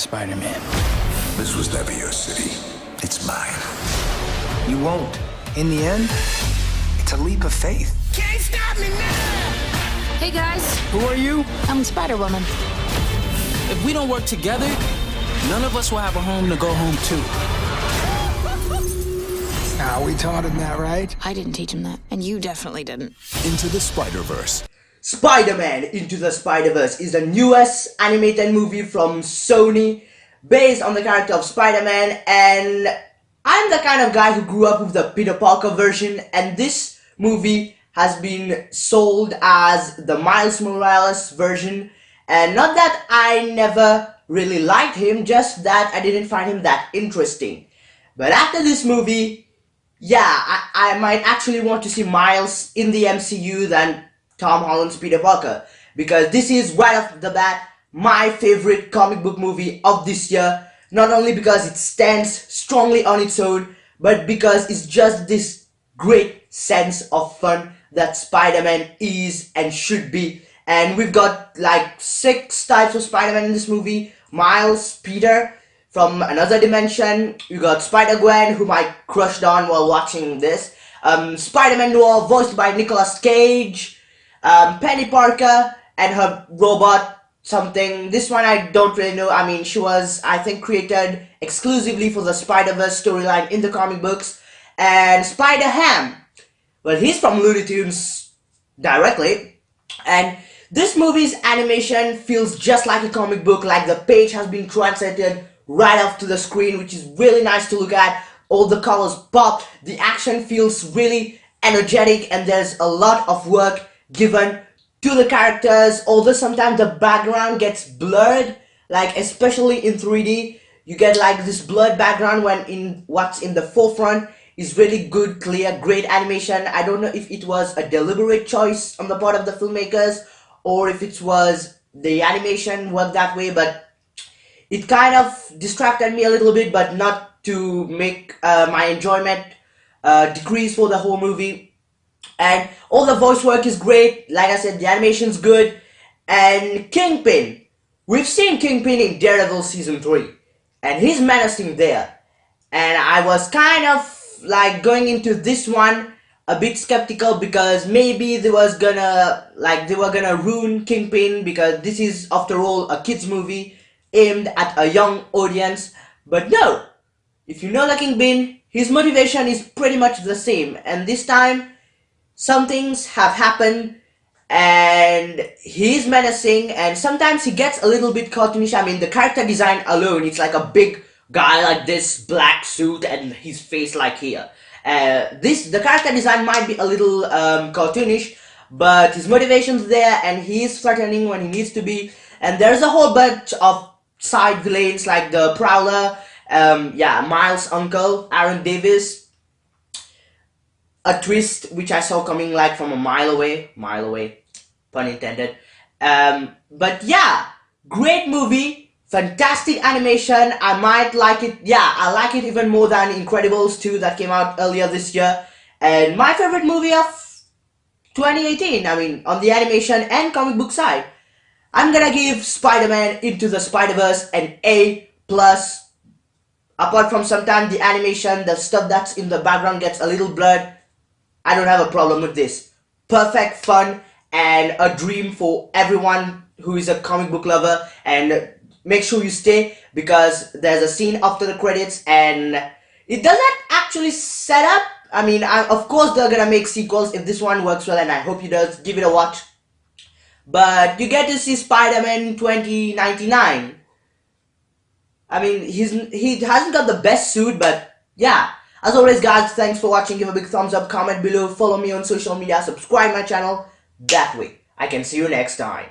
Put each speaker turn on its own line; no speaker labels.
Spider-Man.
This was never your city. It's mine.
You won't. In the end, it's a leap of faith.
Can't stop me now!
Hey guys,
Who are you?
I'm Spider-Woman.
If we don't work together, none of us will have a home to go home to.
We taught him that, right?
I didn't teach him that, and you definitely didn't.
Into the Spider-Verse.
Spider-Man Into the Spider-Verse is the newest animated movie from Sony based on the character of Spider-Man, and I'm the kind of guy who grew up with the Peter Parker version, and this movie has been sold as the Miles Morales version. And not that I never really liked him, just that I didn't find him that interesting. But after this movie, yeah, I might actually want to see Miles in the MCU than Tom Holland's Peter Parker, because this is right off the bat my favorite comic book movie of this year, not only because it stands strongly on its own, but because it's just this great sense of fun that Spider-Man is and should be. And we've got like 6 types of Spider-Man in this movie. Miles, Peter from another dimension, you got Spider-Gwen, whom I crushed on while watching this, Spider-Man Noir voiced by Nicolas Cage, Penny Parker and her robot something. This one I don't really know. I mean, she was, I think, created exclusively for the Spider-Verse storyline in the comic books. And Spider-Ham, well, he's from Looney Tunes directly. And this movie's animation feels just like a comic book, like the page has been translated right off to the screen, which is really nice to look at. All the colors pop, the action feels really energetic, and there's a lot of work given to the characters, although sometimes the background gets blurred, like especially in 3D, you get like this blurred background when in what's in the forefront is really good, clear, great animation. I don't know if it was a deliberate choice on the part of the filmmakers or if it was the animation worked that way, but it kind of distracted me a little bit, but not to make my enjoyment decrease for the whole movie. And all the voice work is great. Like I said, the animation's good. And Kingpin. We've seen Kingpin in Daredevil Season 3. And he's menacing there. And I was kind of like going into this one a bit skeptical because maybe they were gonna ruin Kingpin because this is after all a kids movie aimed at a young audience. But no, if you know the Kingpin, his motivation is pretty much the same, and this time some things have happened and he's menacing, and sometimes he gets a little bit cartoonish. I mean, the character design alone, it's like a big guy like this, black suit and his face like here. The character design might be a little cartoonish, but his motivation's there and he's threatening when he needs to be. And there's a whole bunch of side villains like the Prowler, Miles' uncle, Aaron Davis, a twist which I saw coming like from a mile away, pun intended. But yeah, great movie, fantastic animation. I might like it, I like it even more than Incredibles 2 that came out earlier this year. And my favorite movie of 2018, I mean, on the animation and comic book side. I'm gonna give Spider-Man Into the Spider-Verse an A+. Apart from sometimes the animation, the stuff that's in the background gets a little blurred, I don't have a problem with this. Perfect fun and a dream for everyone who is a comic book lover. And make sure you stay because there's a scene after the credits and it doesn't actually set up. I mean, of course they're gonna make sequels if this one works well, and I hope he does. Give it a watch. But you get to see Spider-Man 2099. I mean, he hasn't got the best suit, but yeah. As always, guys, thanks for watching. Give a big thumbs up, comment below, follow me on social media, subscribe my channel. That way, I can see you next time.